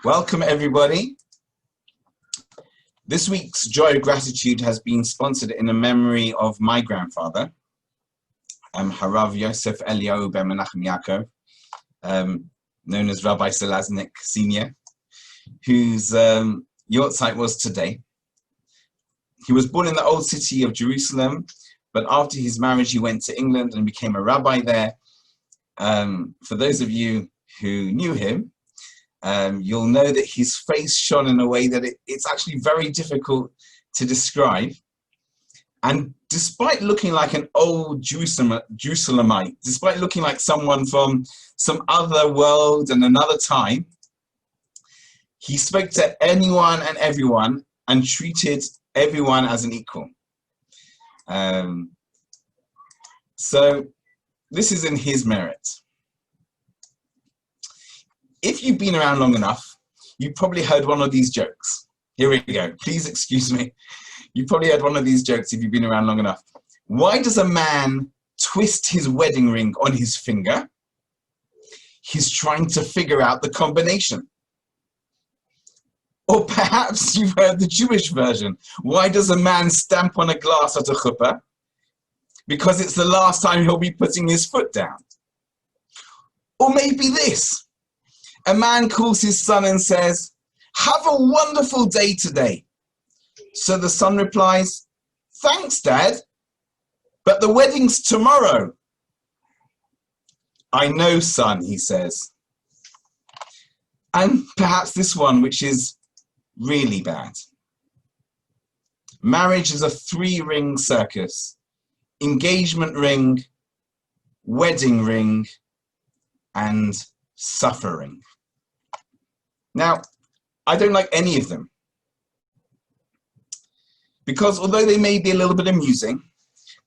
Welcome, everybody. This week's Joy of Gratitude has been sponsored in the memory of my grandfather, Harav Yosef Eliyahu ben Menachem Yaakov, known as Rabbi Salasnik Sr., whose yortzeit was today. He was born in the old city of Jerusalem, but after his marriage, he went to England and became a rabbi there. For those of you who knew him, you'll know that his face shone in a way that it's actually very difficult to describe. And despite looking like an old Jerusalemite, despite looking like someone from some other world and another time, he spoke to anyone and everyone and treated everyone as an equal. So this is in his merit. If you've been around long enough, you've probably heard one of these jokes. Here we go. Please excuse me. You've probably heard one of these jokes if you've been around long enough. Why does a man twist his wedding ring on his finger? He's trying to figure out the combination. Or perhaps you've heard the Jewish version. Why does a man stamp on a glass at a chuppah? Because it's the last time he'll be putting his foot down. Or maybe this. A man calls his son and says, "Have a wonderful day today." So the son replies, "Thanks, Dad, but the wedding's tomorrow." "I know, son," he says. And perhaps this one, which is really bad. Marriage is a 3-ring circus. Engagement ring, wedding ring, and suffering. Now, I don't like any of them, because although they may be a little bit amusing,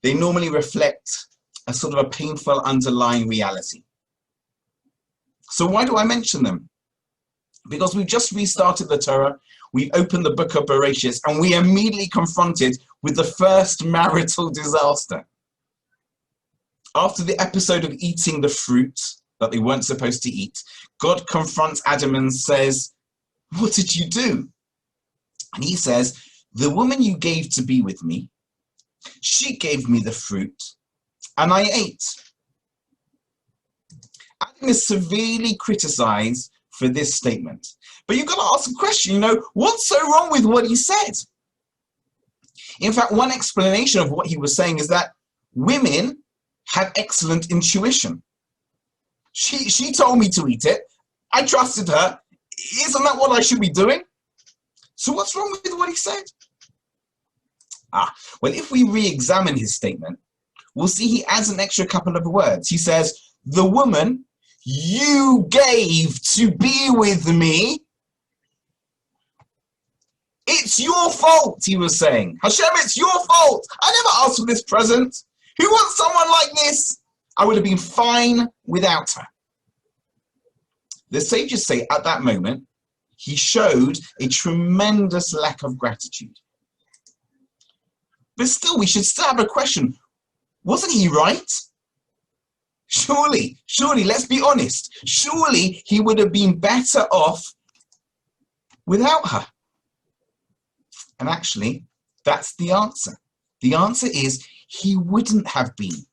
they normally reflect a sort of a painful underlying reality. So why do I mention them? Because we've just restarted the Torah, we've opened the book of Bereshit, and we are immediately confronted with the first marital disaster. After the episode of eating the fruit that they weren't supposed to eat, God confronts Adam and says, "What did you do?" And he says, "The woman you gave to be with me, she gave me the fruit, and I ate." Adam is severely criticized for this statement. But you've got to ask the question, what's so wrong with what he said? In fact, one explanation of what he was saying is that women had excellent intuition. She told me to eat it. I trusted her. Isn't that what I should be doing? So what's wrong with what he said? Well, if we re-examine his statement, we'll see he adds an extra couple of words. He says, "The woman you gave to be with me, it's your fault," he was saying. Hashem, it's your fault. I never asked for this present. Who wants someone like this? I would have been fine without her. The sages say at that moment, he showed a tremendous lack of gratitude. But still, we should still have a question. Wasn't he right? Surely, let's be honest. Surely he would have been better off without her. And actually, that's the answer. The answer is he wouldn't have been.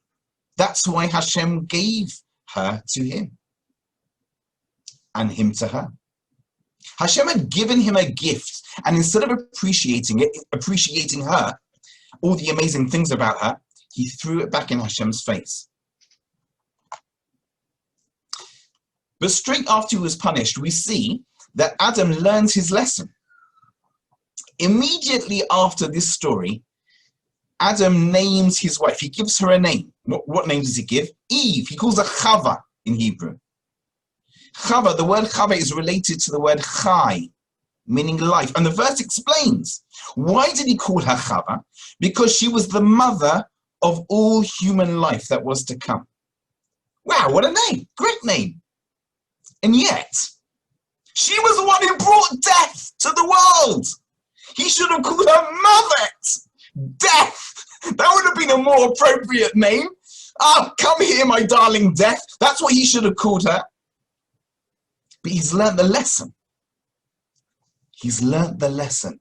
That's why Hashem gave her to him and him to her. Hashem had given him a gift, and instead of appreciating her, all the amazing things about her, he threw it back in Hashem's face. But straight after he was punished, we see that Adam learns his lesson. Immediately after this story, Adam names his wife. He gives her a name. What name does he give? Eve. He calls her Chava in Hebrew. Chava, the word Chava is related to the word Chai, meaning life. And the verse explains. Why did he call her Chava? Because she was the mother of all human life that was to come. Wow, what a name. Great name. And yet, she was the one who brought death to the world. He should have called her Mother. Death. That would have been a more appropriate name. Come here, my darling Death. That's what he should have called her. But he's learned the lesson. He's learnt the lesson.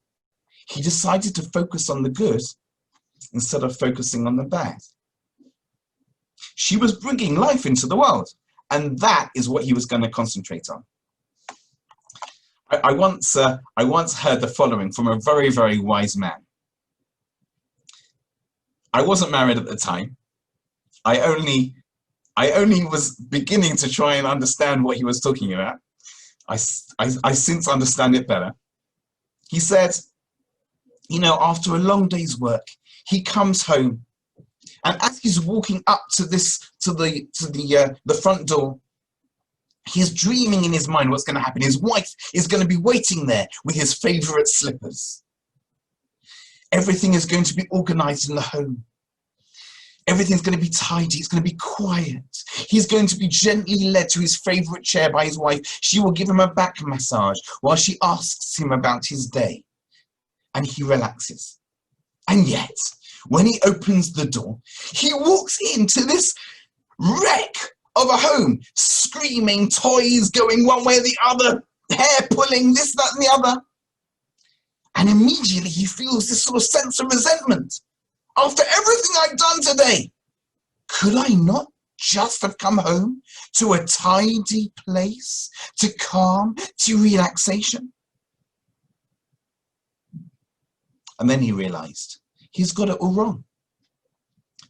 He decided to focus on the good instead of focusing on the bad. She was bringing life into the world, and that is what he was going to concentrate on. I once heard the following from a very, very wise man. I wasn't married at the time. I only was beginning to try and understand what he was talking about. I since understand it better. He said, you know, after a long day's work, he comes home, and as he's walking up to the front door, he's dreaming in his mind what's going to happen. His wife is going to be waiting there with his favorite slippers. Everything is going to be organized in the home. Everything's going to be tidy. It's going to be quiet. He's going to be gently led to his favorite chair by his wife. She will give him a back massage while she asks him about his day. And he relaxes. And yet, when he opens the door, he walks into this wreck of a home, screaming, toys going one way or the other, hair pulling, this, that, and the other. And immediately he feels this sort of sense of resentment. After everything I've done today, could I not just have come home to a tidy place, to calm, to relaxation? And then he realized he's got it all wrong.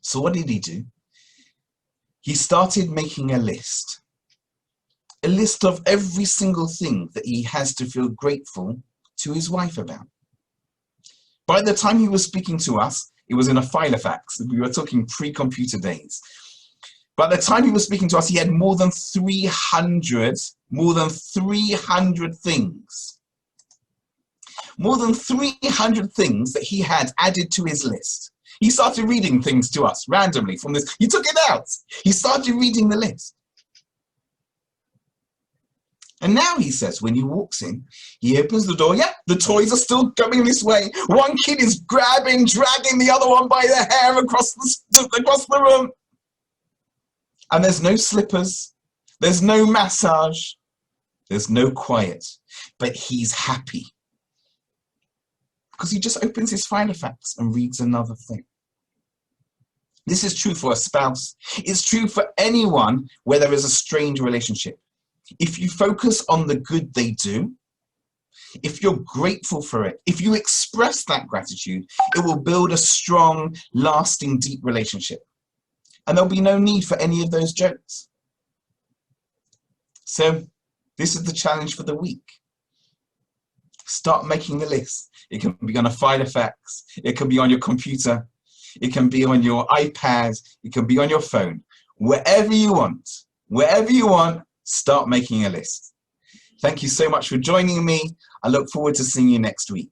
So what did he do? He started making a list of every single thing that he has to feel grateful to his wife about. By the time he was speaking to us, it was in a filofax. We were talking pre-computer days. By the time he was speaking to us, he had more than 300 things. More than 300 things that he had added to his list. He started reading things to us randomly from this. He took it out. He started reading the list. And now he says, when he walks in, he opens the door. Yeah, the toys are still coming this way. One kid is dragging the other one by the hair across the room. And there's no slippers. There's no massage. There's no quiet. But he's happy. Because he just opens his filofax and reads another thing. This is true for a spouse. It's true for anyone where there is a strained relationship. If you focus on the good they do, if you're grateful for it, if you express that gratitude, it will build a strong, lasting, deep relationship. And there'll be no need for any of those jokes. So this is the challenge for the week. Start making the list. It can be on a filofax. It can be on your computer. It can be on your iPad. It can be on your phone. Wherever you want, start making a list. Thank you so much for joining me. I look forward to seeing you next week.